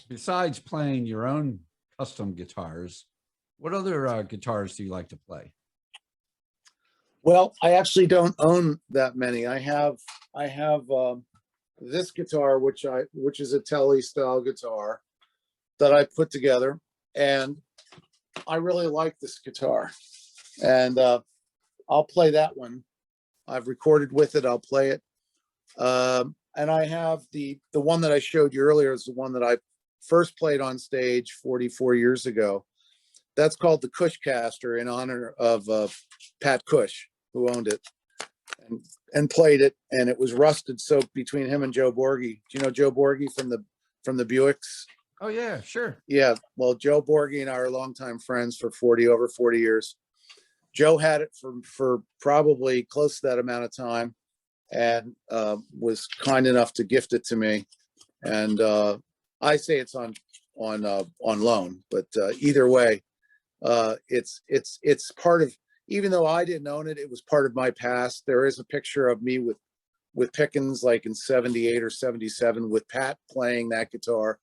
Besides playing your own custom guitars, what other guitars do you like to play? well, I actually don't own that many. I have this guitar, which is a Tele style guitar that I put together, and I really like this guitar, and I'll play that one. I've recorded with it. I'll play it. And I have the one that I showed you earlier is the one that I first played on stage 44 years ago. That's called the Cushcaster, in honor of Pat Cush, who owned it and played it. And it was rusted soaked between him and Joe Borghi. Do you know Joe Borghi from the Buicks? Oh yeah, sure. Yeah. Well, Joe Borghi and I are longtime friends for over 40 years. Joe had it for probably close to that amount of time, and was kind enough to gift it to me. And I say it's on loan, but either way, it's part of. Even though I didn't own it, it was part of my past. There is a picture of me with Pickens, like in '78 or '77, with Pat playing that guitar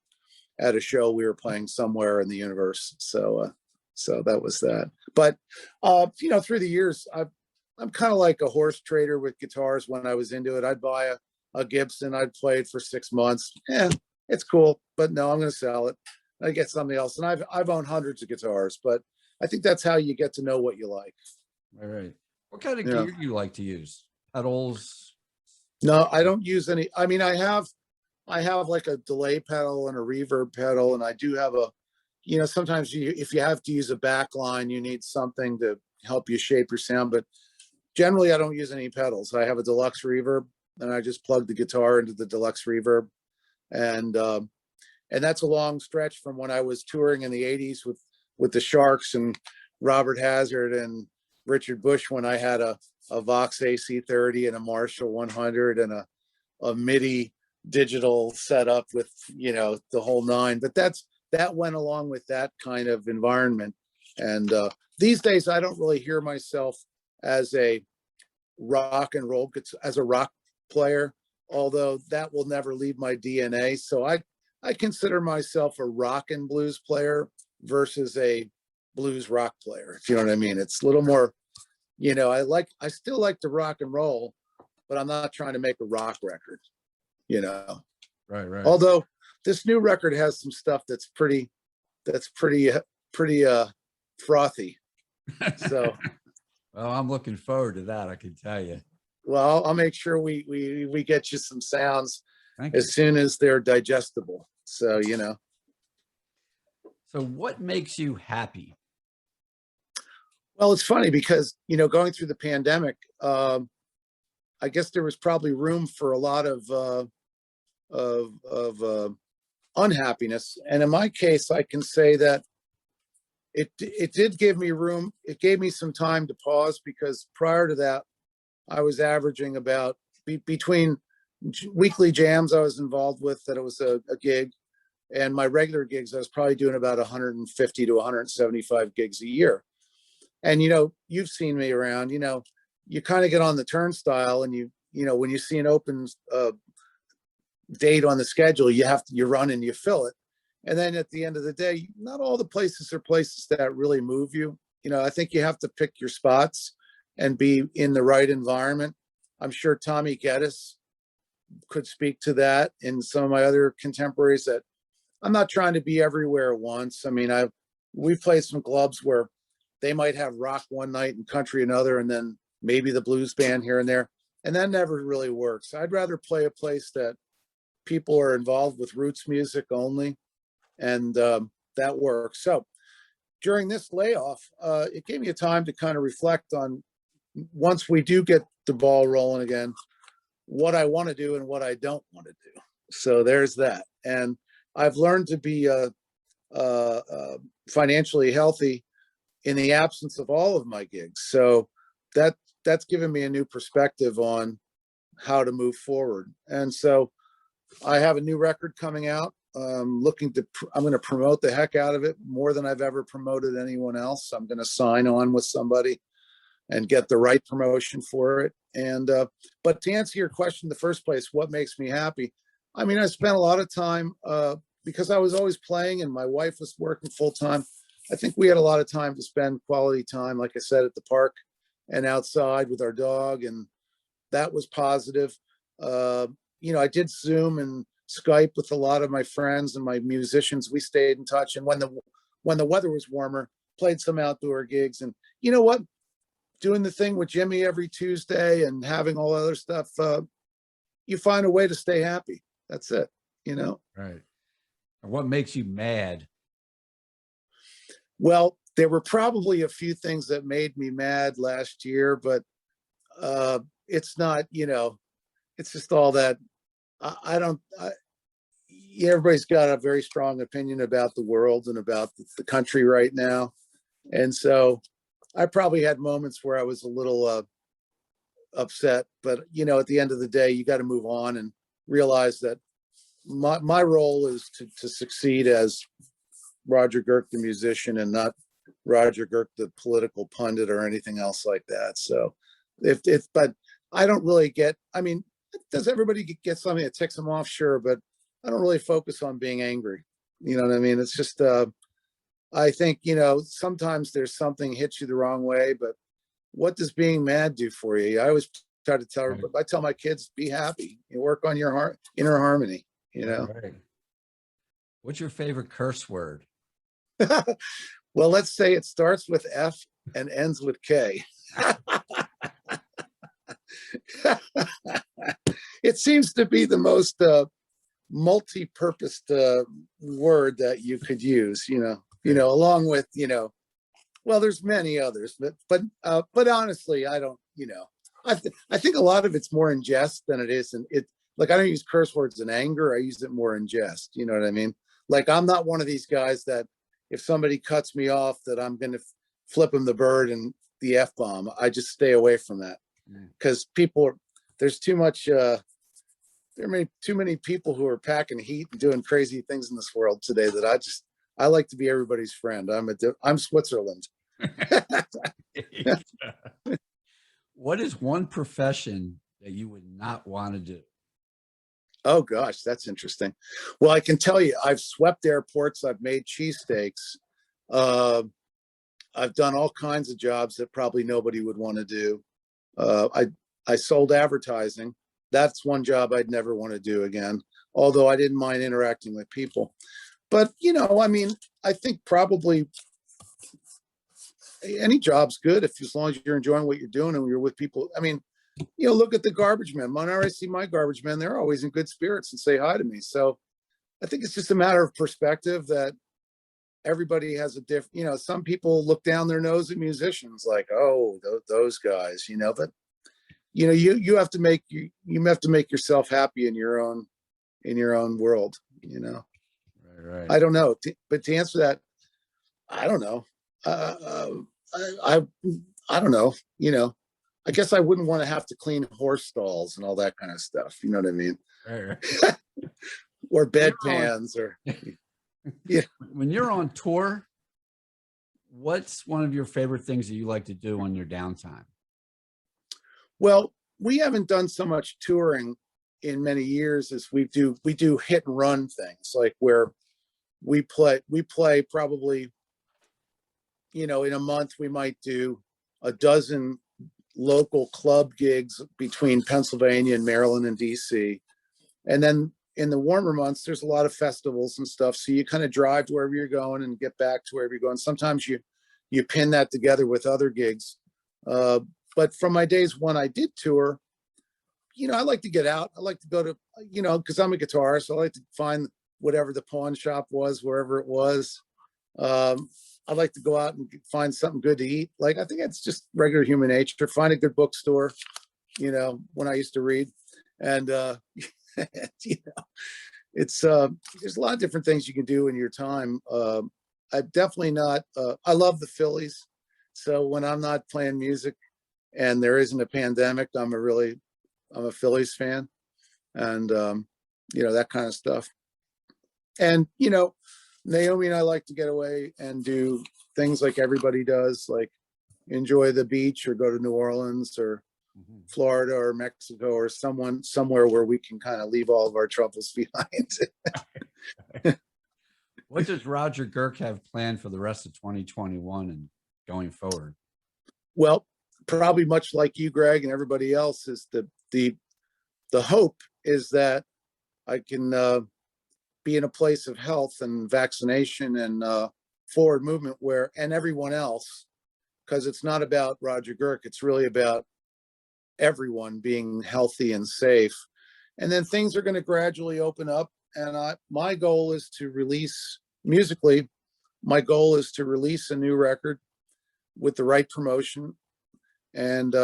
at a show we were playing somewhere in the universe. So that was that. But through the years, I'm kind of like a horse trader with guitars. When I was into it, I'd buy a Gibson, I'd play it for 6 months. It's cool, but no, I'm going to sell it. I get something else. And I've owned hundreds of guitars, but I think that's how you get to know what you like. All right. What kind of Yeah. gear do you like to use? Pedals? No, I don't use any. I mean, I have like a delay pedal and a reverb pedal, and I do have sometimes if you have to use a back line, you need something to help you shape your sound. But generally, I don't use any pedals. I have a deluxe reverb, and I just plug the guitar into the deluxe reverb. And And that's a long stretch from when I was touring in the 80s with the Sharks and Robert Hazard and Richard Bush, when I had a Vox AC30 and a Marshall 100 and a MIDI digital setup with, the whole nine. But that went along with that kind of environment. And these days, I don't really hear myself as a rock and roll, as a rock player, although that will never leave my DNA. So I consider myself a rock and blues player versus a blues rock player, if you know what I mean. It's a little more, I still like to rock and roll, but I'm not trying to make a rock record, Right. Although this new record has some stuff that's pretty frothy. So Well, I'm looking forward to that, I can tell you. well, I'll make sure we get you some sounds Thank you. as soon as they're digestible. So, So what makes you happy? well, it's funny because, going through the pandemic, I guess there was probably room for a lot of unhappiness. And in my case, I can say that it did give me room. It gave me some time to pause, because prior to that, I was averaging about between weekly jams I was involved with, that it was a gig, and my regular gigs, I was probably doing about 150 to 175 gigs a year. And, you've seen me around, you kind of get on the turnstile, and when you see an open date on the schedule, you run and you fill it. And then at the end of the day, not all the places are places that really move you. I think you have to pick your spots and be in the right environment. I'm sure Tommy Geddes could speak to that, and some of my other contemporaries, that I'm not trying to be everywhere at once. I mean, we've played some clubs where they might have rock one night and country another, and then maybe the blues band here and there. And that never really works. I'd rather play a place that people are involved with roots music only, and that works. So during this layoff, it gave me a time to kind of reflect on, once we do get the ball rolling again, what I want to do and what I don't want to do. So there's that. And I've learned to be financially healthy in the absence of all of my gigs. So that's given me a new perspective on how to move forward. And so I have a new record coming out. I'm going to promote the heck out of it, more than I've ever promoted anyone else. I'm going to sign on with somebody and get the right promotion for it. And but to answer your question in the first place, what makes me happy? I mean, I spent a lot of time because I was always playing and my wife was working full time. I think we had a lot of time to spend quality time, like I said, at the park and outside with our dog, and that was positive. I did Zoom and Skype with a lot of my friends and my musicians. We stayed in touch, and when the weather was warmer, played some outdoor gigs. And you know what? Doing the thing with Jimmy every Tuesday and having all other stuff, you find a way to stay happy. That's it, Right. And what makes you mad? Well, there were probably a few things that made me mad last year, but it's not, it's just all that. Everybody's got a very strong opinion about the world and about the country right now. And so I probably had moments where I was a little upset, but at the end of the day, you got to move on and realize that my role is to succeed as Roger Girke, the musician, and not Roger Girke, the political pundit, or anything else like that. So but I don't really I mean, does everybody get something that ticks them off? Sure. But I don't really focus on being angry. You know what I mean? It's just, I think, sometimes there's something hits you the wrong way, but what does being mad do for you? I always try to tell everybody, I tell my kids, be happy, you work on your inner harmony, Right. What's your favorite curse word? Well, let's say it starts with F and ends with K. It seems to be the most multi-purposed word that you could use, along with, well, there's many others, but honestly, I don't, I think a lot of it's more in jest than it is. And like, I don't use curse words in anger. I use it more in jest. You know what I mean? Like, I'm not one of these guys that if somebody cuts me off, that I'm going to flip them the bird and the F bomb. I just stay away from that because there's too much, there are too many people who are packing heat and doing crazy things in this world today that I like to be everybody's friend. I'm Switzerland. What is one profession that you would not want to do? Oh gosh, that's interesting. Well, I can tell you, I've swept airports, I've made cheesesteaks, uh, I've done all kinds of jobs that probably nobody would want to do. I sold advertising. That's one job I'd never want to do again. Although I didn't mind interacting with people. But I mean, I think probably any job's good if as long as you're enjoying what you're doing and you're with people. I mean, look at the garbage men. Whenever I see my garbage men, they're always in good spirits and say hi to me. So I think it's just a matter of perspective that everybody has a different, some people look down their nose at musicians like, oh, those guys, but you have to make yourself happy in your own world. Right. I don't know, but to answer that, I don't know. I don't know. I guess I wouldn't want to have to clean horse stalls and all that kind of stuff. You know what I mean? Right. Or bedpans, or yeah. When you're on tour, what's one of your favorite things that you like to do on your downtime? Well, we haven't done so much touring in many years as we do hit and run things, like where we play probably, in a month we might do a dozen local club gigs between Pennsylvania and Maryland and DC. And then in the warmer months, there's a lot of festivals and stuff. So you kind of drive to wherever you're going and get back to wherever you're going. Sometimes you pin that together with other gigs. But from my days when I did tour, I like to get out. I like to go to, because I'm a guitarist, so I like to find whatever the pawn shop was, wherever it was. I like to go out and find something good to eat. Like, I think it's just regular human nature. Find a good bookstore, when I used to read. And, it's, there's a lot of different things you can do in your time. I'm definitely not, I love the Phillies. So when I'm not playing music and there isn't a pandemic, I'm a Phillies fan, and, that kind of stuff. And, Naomi and I like to get away and do things like everybody does, like enjoy the beach or go to New Orleans or Florida or Mexico or somewhere where we can kind of leave all of our troubles behind. What does Roger Girke have planned for the rest of 2021 and going forward? Well, probably much like you, Greg, and everybody else, is the hope is that I can be in a place of health and vaccination and forward movement and everyone else, because it's not about Roger Girke. It's really about everyone being healthy and safe. And then things are going to gradually open up. And my goal is to release musically. My goal is to release a new record with the right promotion. And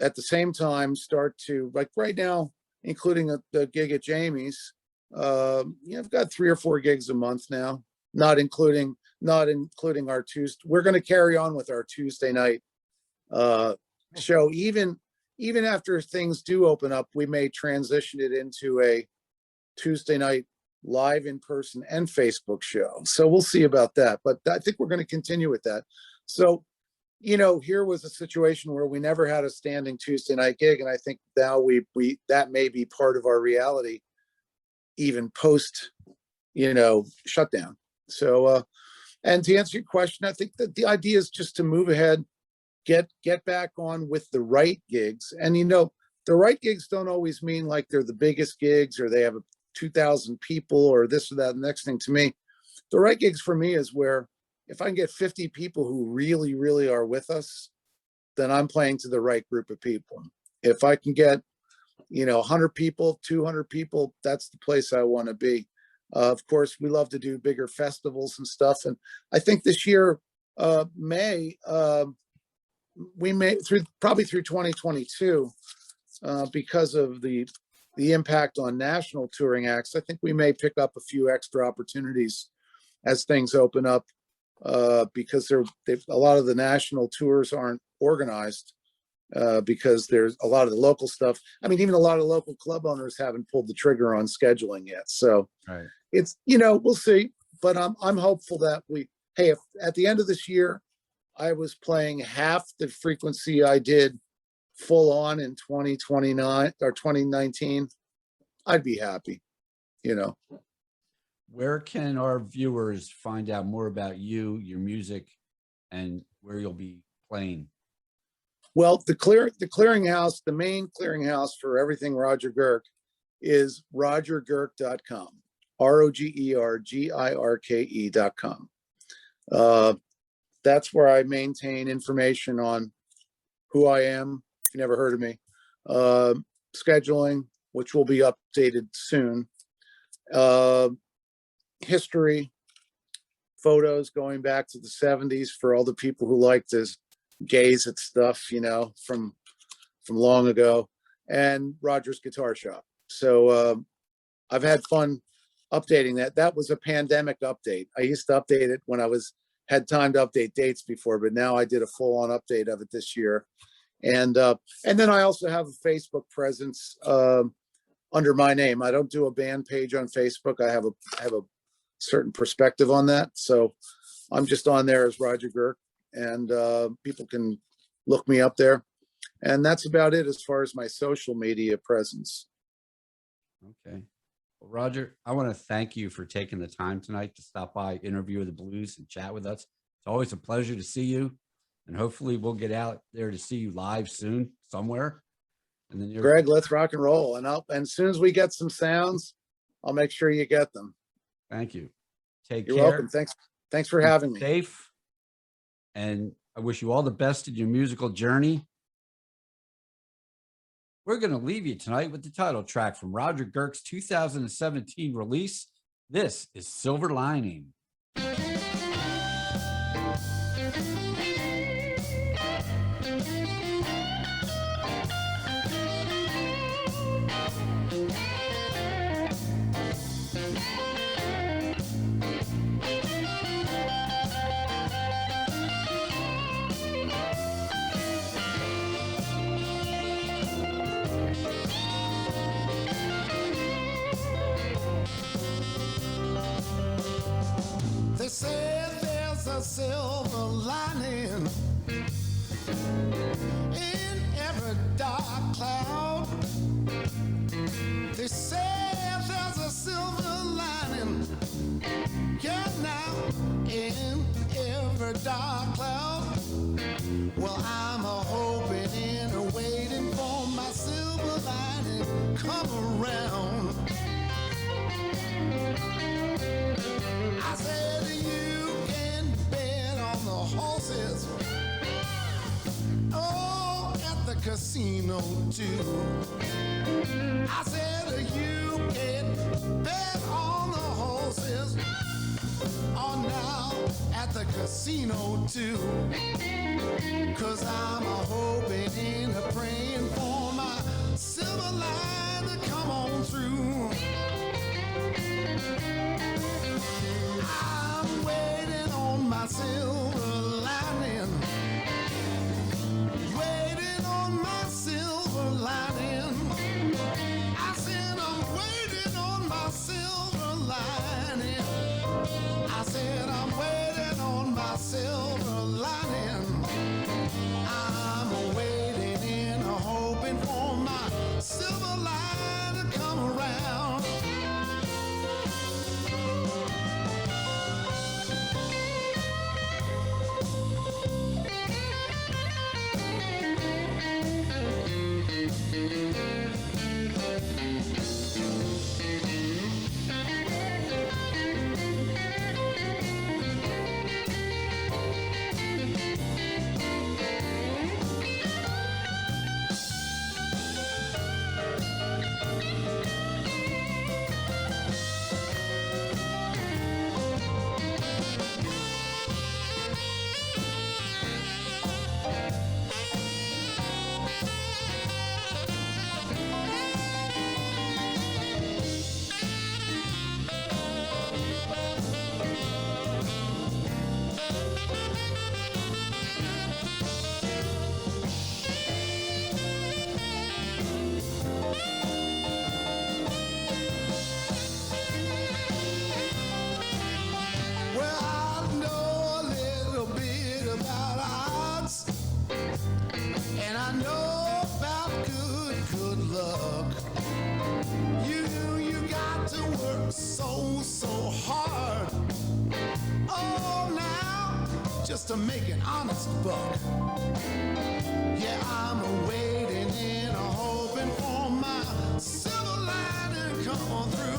at the same time, start to, like right now, including the gig at Jamie's, I've got 3 or 4 gigs a month now, not including our Tuesday. We're going to carry on with our Tuesday night show. Even after things do open up, we may transition it into a Tuesday night live in person and Facebook show. So we'll see about that. But I think we're going to continue with that. So, here was a situation where we never had a standing Tuesday night gig. And I think now that may be part of our reality, even post, shutdown. So, and to answer your question, I think that the idea is just to move ahead, get back on with the right gigs. And, the right gigs don't always mean like they're the biggest gigs or they have 2,000 people or this or that. The next thing to me, the right gigs for me is where if I can get 50 people who really, really are with us, then I'm playing to the right group of people. If I can get, 100 people, 200 people, that's the place I want to be. Of course, we love to do bigger festivals and stuff. And I think this year, we may probably through 2022, because of the the impact on national touring acts, I think we may pick up a few extra opportunities as things open up, because a lot of the national tours aren't organized, because there's a lot of the local stuff. I mean, even a lot of local club owners haven't pulled the trigger on scheduling yet. So Right. it's, we'll see. But I'm hopeful that hey, if at the end of this year, I was playing half the frequency I did full on in 2029 or 2019, I'd be happy, Where can our viewers find out more about you, your music, and where you'll be playing? Well, the clearinghouse, the main clearinghouse for everything Roger Girke is rogergirke.com, ROGERGIRKE.com. That's where I maintain information on who I am, if you never heard of me, scheduling, which will be updated soon, history, photos going back to the 70s for all the people who like to gaze at stuff, from long ago, and Roger's Guitar Shop. So I've had fun updating that. That was a pandemic update. I used to update it when I had time to update dates before, but now I did a full-on update of it this year. And then I also have a Facebook presence under my name. I don't do a band page on Facebook. I have a certain perspective on that. So I'm just on there as Roger Girke, and people can look me up there. And that's about it as far as my social media presence. Okay. Well, Roger, I want to thank you for taking the time tonight to stop by Interview with the Blues and chat with us. It's always a pleasure to see you, and hopefully we'll get out there to see you live soon somewhere. And then Greg, let's rock and roll. And as soon as we get some sounds, I'll make sure you get them. Thank you. Take You're care. welcome. Thanks for having me. Safe. And I wish you all the best in your musical journey. We're going to leave you tonight with the title track from Roger Girke's 2017 release. This is Silver Lining. They say there's a silver lining in every dark cloud. They say there's a silver lining, yeah, now in every dark cloud. Well, I'm a hoping and a waiting for my silver lining come around. I said you can bet on the horses, oh, at the casino too. I said you can bet on the horses, oh, now at the casino too. 'Cause I'm a hoping and a praying for my silver line to come on through. I'm waiting on my silver lining, waiting on my silver lining. I said I'm waiting on my silver lining. I said I'm waiting on my silver lining. I'm waiting and hoping for my silver line to come around. just to make an honest buck. Yeah, I'm waiting and hoping for my silver lining come through.